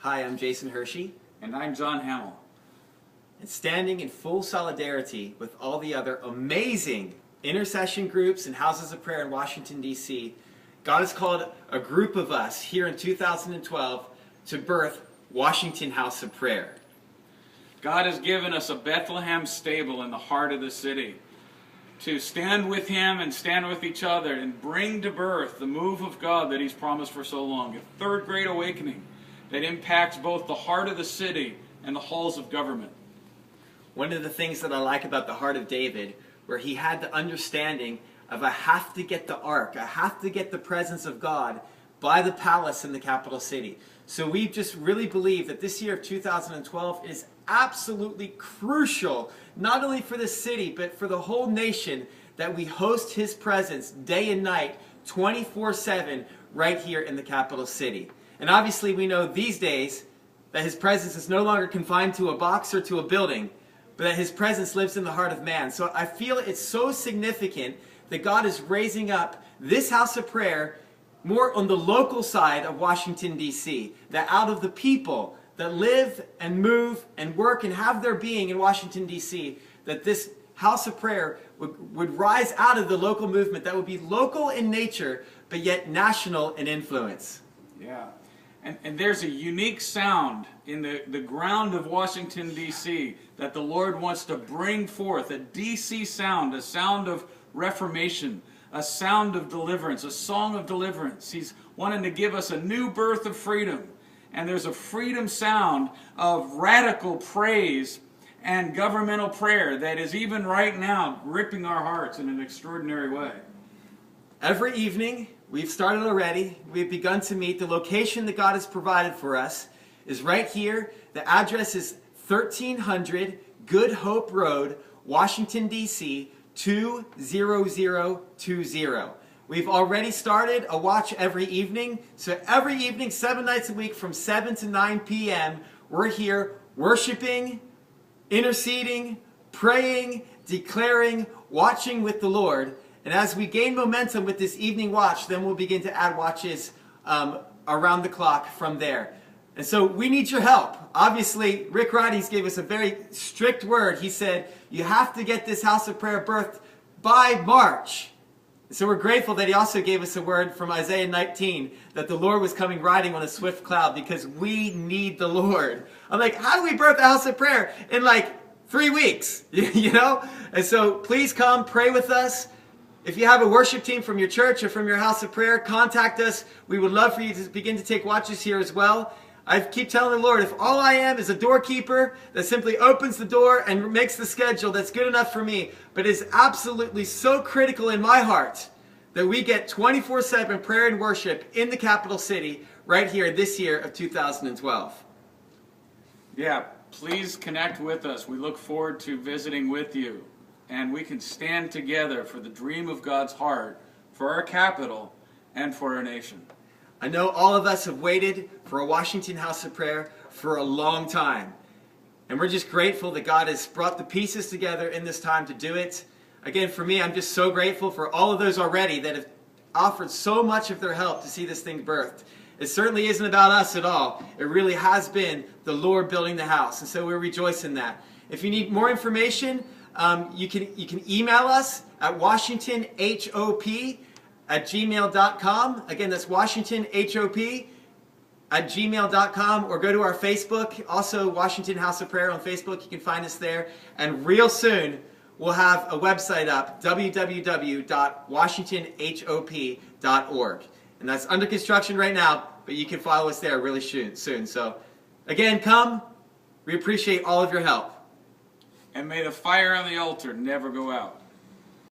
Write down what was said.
Hi, I'm Jason Hershey. And I'm John Hamill. And standing in full solidarity with all the other amazing intercession groups and houses of prayer in Washington, D.C., God has called a group of us here in 2012 to birth Washington House of Prayer. God has given us a Bethlehem stable in the heart of the city to stand with Him and stand with each other and bring to birth the move of God that He's promised for so long. A third great awakening that impacts both the heart of the city and the halls of government. One of the things that I like about the heart of David, where he had the understanding of I have to get the ark, I have to get the presence of God by the palace in the capital city. So we just really believe that this year of 2012 is absolutely crucial, not only for the city, but for the whole nation, that we host His presence day and night, 24/7, right here in the capital city. And obviously we know these days that His presence is no longer confined to a box or to a building, but that His presence lives in the heart of man. So I feel it's so significant that God is raising up this house of prayer more on the local side of Washington, D.C., that out of the people that live and move and work and have their being in Washington, D.C., that this house of prayer would rise out of the local movement that would be local in nature, but yet national in influence. Yeah. And there's a unique sound in the ground of Washington, D.C. that the Lord wants to bring forth, a D.C. sound, a sound of reformation, a sound of deliverance, a song of deliverance. He's wanting to give us a new birth of freedom. And there's a freedom sound of radical praise and governmental prayer that is even right now gripping our hearts in an extraordinary way. Every evening, we've started already, we've begun to meet. The location that God has provided for us is right here. The address is 1300 Good Hope Road, Washington, D.C., 20020. We've already started a watch every evening. So every evening, 7 nights a week from 7 to 9 p.m., we're here worshiping, interceding, praying, declaring, watching with the Lord. And as we gain momentum with this evening watch, then we'll begin to add watches around the clock from there. And so we need your help. Obviously, Rick Rides gave us a very strict word. He said, you have to get this house of prayer birthed by March. So we're grateful that he also gave us a word from Isaiah 19, that the Lord was coming riding on a swift cloud, because we need the Lord. I'm like, how do we birth the house of prayer in like 3 weeks? You know? And so please come pray with us. If you have a worship team from your church or from your house of prayer, contact us. We would love for you to begin to take watches here as well. I keep telling the Lord, if all I am is a doorkeeper that simply opens the door and makes the schedule, that's good enough for me. But it's absolutely so critical in my heart that we get 24/7 prayer and worship in the capital city right here this year of 2012. Yeah, please connect with us. We look forward to visiting with you. And we can stand together for the dream of God's heart, for our capital, and for our nation. I know all of us have waited for a Washington House of Prayer for a long time. And we're just grateful that God has brought the pieces together in this time to do it. Again, for me, I'm just so grateful for all of those already that have offered so much of their help to see this thing birthed. It certainly isn't about us at all. It really has been the Lord building the house. And so we rejoice in that. If you need more information, you can email us at washingtonhop@gmail.com. Again, that's washingtonhop@gmail.com, or go to our Facebook, also Washington House of Prayer on Facebook. You can find us there. And real soon, we'll have a website up, www.washingtonhop.org. And that's under construction right now, but you can follow us there really soon. So, again, come. We appreciate all of your help. And may the fire on the altar never go out.